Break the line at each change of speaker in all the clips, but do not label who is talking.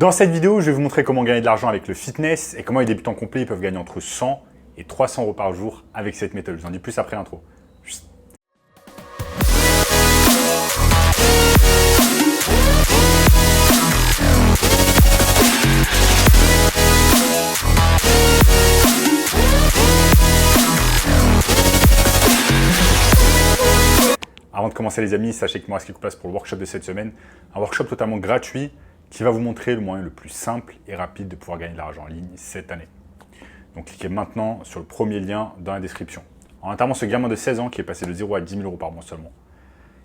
Dans cette vidéo, je vais vous montrer comment gagner de l'argent avec le fitness et comment les débutants complets peuvent gagner entre 100 et 300 euros par jour avec cette méthode. Je vous en dis plus après l'intro. Avant de commencer les amis, sachez qu'il me reste quelques places pour le workshop de cette semaine. Un workshop totalement gratuit qui va vous montrer le moyen le plus simple et rapide de pouvoir gagner de l'argent en ligne cette année. Donc cliquez maintenant sur le premier lien dans la description. En attendant ce gamin de 16 ans qui est passé de 0 à 10 000 euros par mois seulement.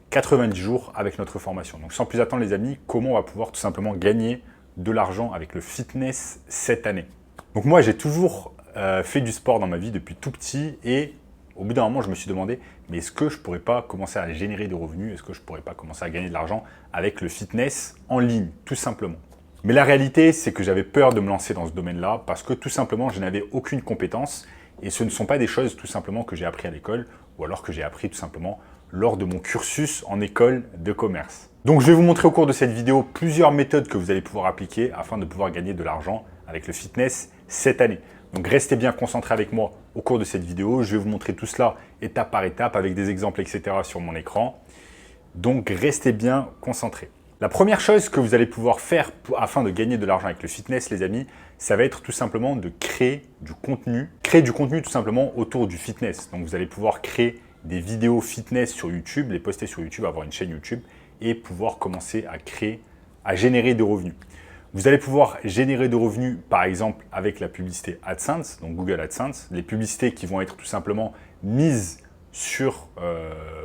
90 jours avec notre formation. Donc sans plus attendre les amis, comment on va pouvoir tout simplement gagner de l'argent avec le fitness cette année. Donc moi j'ai toujours fait du sport dans ma vie depuis tout petit et au bout d'un moment je me suis demandé mais est-ce que je ne pourrais pas commencer à générer des revenus? Est-ce que je ne pourrais pas commencer à gagner de l'argent avec le fitness en ligne tout simplement? Mais la réalité, c'est que j'avais peur de me lancer dans ce domaine-là parce que tout simplement, je n'avais aucune compétence et ce ne sont pas des choses tout simplement que j'ai appris à l'école ou alors que j'ai appris tout simplement lors de mon cursus en école de commerce. Donc, je vais vous montrer au cours de cette vidéo plusieurs méthodes que vous allez pouvoir appliquer afin de pouvoir gagner de l'argent avec le fitness cette année. Donc, restez bien concentrés avec moi au cours de cette vidéo. Je vais vous montrer tout cela étape par étape avec des exemples, etc. sur mon écran. Donc, restez bien concentrés. La première chose que vous allez pouvoir faire afin de gagner de l'argent avec le fitness, les amis, ça va être tout simplement de créer du contenu. Créer du contenu tout simplement autour du fitness. Donc, vous allez pouvoir créer des vidéos fitness sur YouTube, les poster sur YouTube, avoir une chaîne YouTube et pouvoir commencer à générer des revenus. Vous allez pouvoir générer des revenus, par exemple, avec la publicité AdSense, donc Google AdSense, les publicités qui vont être tout simplement mises sur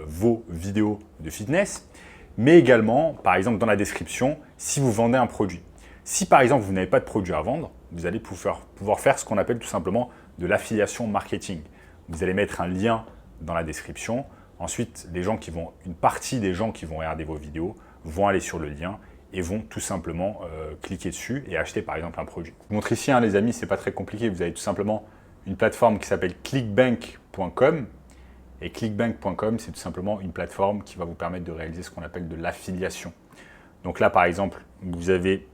vos vidéos de fitness. Mais également, par exemple, dans la description, si vous vendez un produit. Si par exemple, vous n'avez pas de produit à vendre, vous allez pouvoir faire ce qu'on appelle tout simplement de l'affiliation marketing. Vous allez mettre un lien dans la description. Ensuite, une partie des gens qui vont regarder vos vidéos vont aller sur le lien et vont tout simplement cliquer dessus et acheter par exemple un produit. Je vous montre ici, les amis, ce n'est pas très compliqué. Vous avez tout simplement une plateforme qui s'appelle clickbank.com. Et clickbank.com, c'est tout simplement une plateforme qui va vous permettre de réaliser ce qu'on appelle de l'affiliation. Donc là, par exemple, vous avez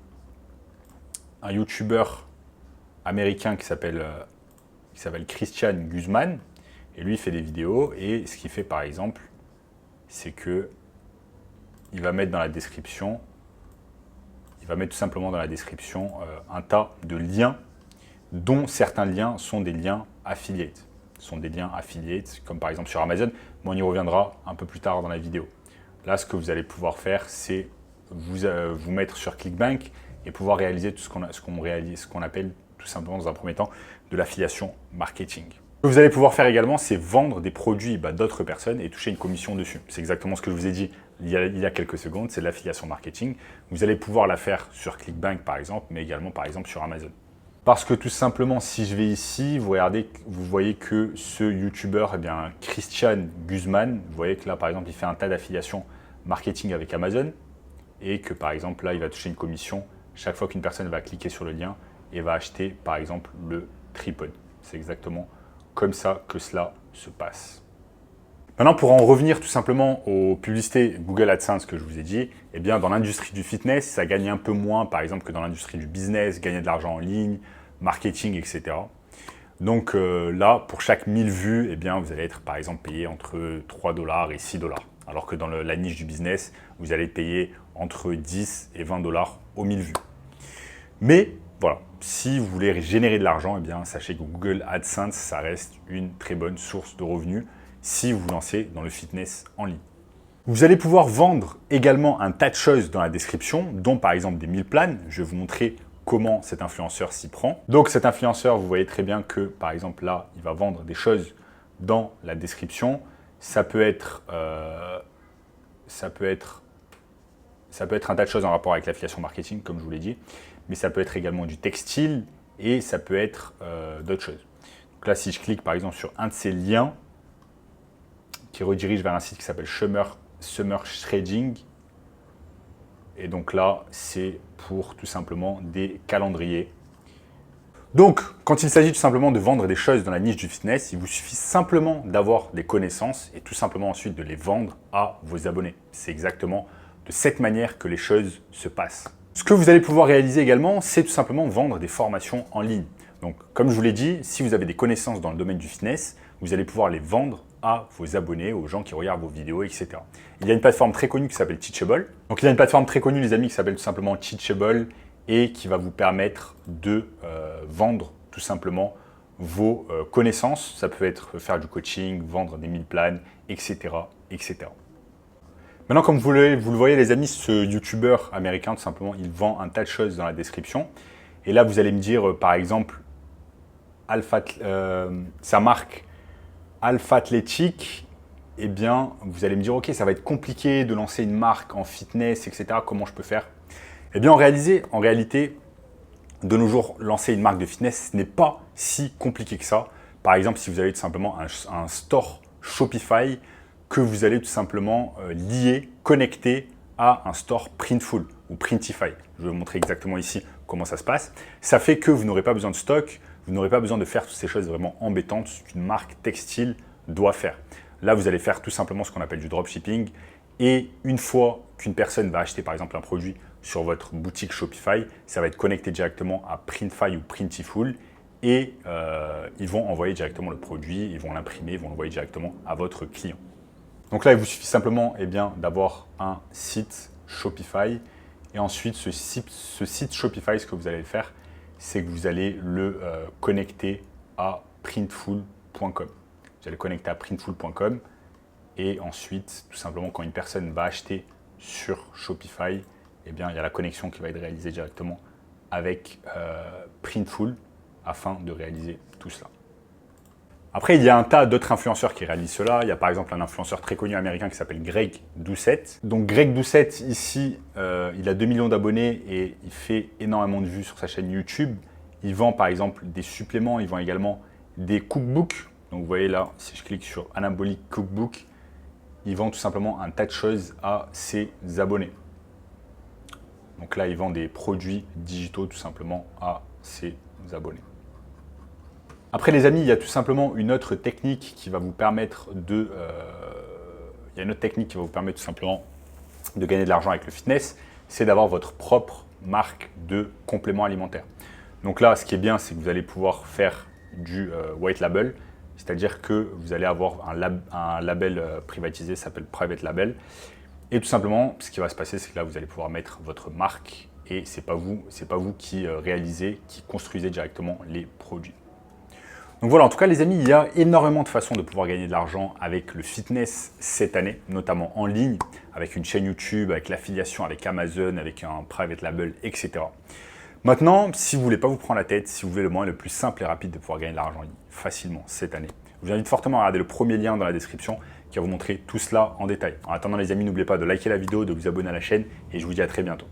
un YouTuber américain qui s'appelle Christian Guzman. Et lui, il fait des vidéos. Et ce qu'il fait, par exemple, c'est qu'il va mettre dans la description, tout simplement dans la description un tas de liens, dont certains liens sont des liens affiliates. Sont des liens affiliates, comme par exemple sur Amazon, mais on y reviendra un peu plus tard dans la vidéo. Là, ce que vous allez pouvoir faire, c'est vous mettre sur ClickBank et pouvoir réaliser tout ce qu'on appelle tout simplement dans un premier temps de l'affiliation marketing. Ce que vous allez pouvoir faire également, c'est vendre des produits d'autres personnes et toucher une commission dessus. C'est exactement ce que je vous ai dit il y a quelques secondes, c'est de l'affiliation marketing. Vous allez pouvoir la faire sur ClickBank par exemple, mais également par exemple sur Amazon. Parce que tout simplement, si je vais ici, vous voyez que ce YouTuber, Christian Guzman, vous voyez que là, par exemple, il fait un tas d'affiliations marketing avec Amazon et que, par exemple, là, il va toucher une commission chaque fois qu'une personne va cliquer sur le lien et va acheter, par exemple, le tripod. C'est exactement comme ça que cela se passe. Maintenant, pour en revenir tout simplement aux publicités Google AdSense que je vous ai dit, dans l'industrie du fitness, ça gagne un peu moins, par exemple, que dans l'industrie du business, gagner de l'argent en ligne, marketing, etc. Donc là, pour chaque 1000 vues, vous allez être, par exemple, payé entre 3 $ et 6 $. Alors que dans la niche du business, vous allez payer entre 10 et 20 $ aux 1000 vues. Mais voilà, si vous voulez générer de l'argent, sachez que Google AdSense, ça reste une très bonne source de revenus si vous vous lancez dans le fitness en ligne. Vous allez pouvoir vendre également un tas de choses dans la description, dont par exemple des meal plans. Je vais vous montrer comment cet influenceur s'y prend. Donc cet influenceur, vous voyez très bien que par exemple là, il va vendre des choses dans la description. Ça peut être un tas de choses en rapport avec l'affiliation marketing, comme je vous l'ai dit, mais ça peut être également du textile et ça peut être d'autres choses. Donc là, si je clique par exemple sur un de ces liens, qui redirige vers un site qui s'appelle Summer Shredding. Et donc là, c'est pour tout simplement des calendriers. Donc, quand il s'agit tout simplement de vendre des choses dans la niche du fitness, il vous suffit simplement d'avoir des connaissances et tout simplement ensuite de les vendre à vos abonnés. C'est exactement de cette manière que les choses se passent. Ce que vous allez pouvoir réaliser également, c'est tout simplement vendre des formations en ligne. Donc, comme je vous l'ai dit, si vous avez des connaissances dans le domaine du fitness, vous allez pouvoir les vendre à vos abonnés, aux gens qui regardent vos vidéos, etc. Il y a une plateforme très connue qui s'appelle Teachable. Donc, il y a une plateforme très connue, les amis, qui s'appelle tout simplement Teachable et qui va vous permettre de vendre tout simplement vos connaissances. Ça peut être faire du coaching, vendre des 1000 plans, etc., etc. Maintenant, comme vous le voyez, les amis, ce YouTuber américain, tout simplement, il vend un tas de choses dans la description. Et là, vous allez me dire, par exemple, sa marque Alpha Athletic, eh bien, vous allez me dire, ok, ça va être compliqué de lancer une marque en fitness, etc. Comment je peux faire? Eh bien, en réalité, de nos jours, lancer une marque de fitness, ce n'est pas si compliqué que ça. Par exemple, si vous avez tout simplement un store Shopify que vous allez tout simplement lier, connecter à un store Printful ou Printify. Je vais vous montrer exactement ici comment ça se passe. Ça fait que vous n'aurez pas besoin de stock, vous n'aurez pas besoin de faire toutes ces choses vraiment embêtantes qu'une marque textile doit faire. Là, vous allez faire tout simplement ce qu'on appelle du dropshipping. Et une fois qu'une personne va acheter par exemple un produit sur votre boutique Shopify, ça va être connecté directement à Printify ou Printiful et ils vont envoyer directement le produit, ils vont l'imprimer, ils vont l'envoyer directement à votre client. Donc là, il vous suffit simplement d'avoir un site Shopify. Et ensuite, ce site Shopify, ce que vous allez faire, c'est que vous allez le connecter à printful.com. Vous allez connecter à printful.com. Et ensuite, tout simplement, quand une personne va acheter sur Shopify, eh bien, il y a la connexion qui va être réalisée directement avec Printful afin de réaliser tout cela. Après, il y a un tas d'autres influenceurs qui réalisent cela. Il y a par exemple un influenceur très connu américain qui s'appelle Greg Doucette. Donc Greg Doucette, ici, il a 2 millions d'abonnés et il fait énormément de vues sur sa chaîne YouTube. Il vend par exemple des suppléments, il vend également des cookbooks. Donc vous voyez là, si je clique sur Anabolic Cookbook, il vend tout simplement un tas de choses à ses abonnés. Donc là, il vend des produits digitaux tout simplement à ses abonnés. Après les amis, il y a tout simplement une autre technique qui va vous permettre de tout simplement de gagner de l'argent avec le fitness, c'est d'avoir votre propre marque de compléments alimentaires. Donc là, ce qui est bien, c'est que vous allez pouvoir faire du white label, c'est-à-dire que vous allez avoir un label privatisé, ça s'appelle private label. Et tout simplement, ce qui va se passer, c'est que là, vous allez pouvoir mettre votre marque et c'est pas vous qui réalisez, qui construisez directement les produits. Donc voilà, en tout cas les amis, il y a énormément de façons de pouvoir gagner de l'argent avec le fitness cette année, notamment en ligne, avec une chaîne YouTube, avec l'affiliation avec Amazon, avec un private label, etc. Maintenant, si vous ne voulez pas vous prendre la tête, si vous voulez le moyen le plus simple et rapide de pouvoir gagner de l'argent en ligne facilement cette année, je vous invite fortement à regarder le premier lien dans la description qui va vous montrer tout cela en détail. En attendant les amis, n'oubliez pas de liker la vidéo, de vous abonner à la chaîne et je vous dis à très bientôt.